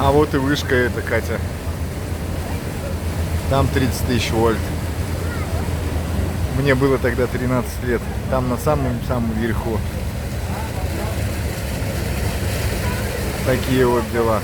А вот и вышка эта, Катя. Там 30 тысяч вольт. Мне было тогда 13 лет. Там на самом-самом верху. Такие вот дела.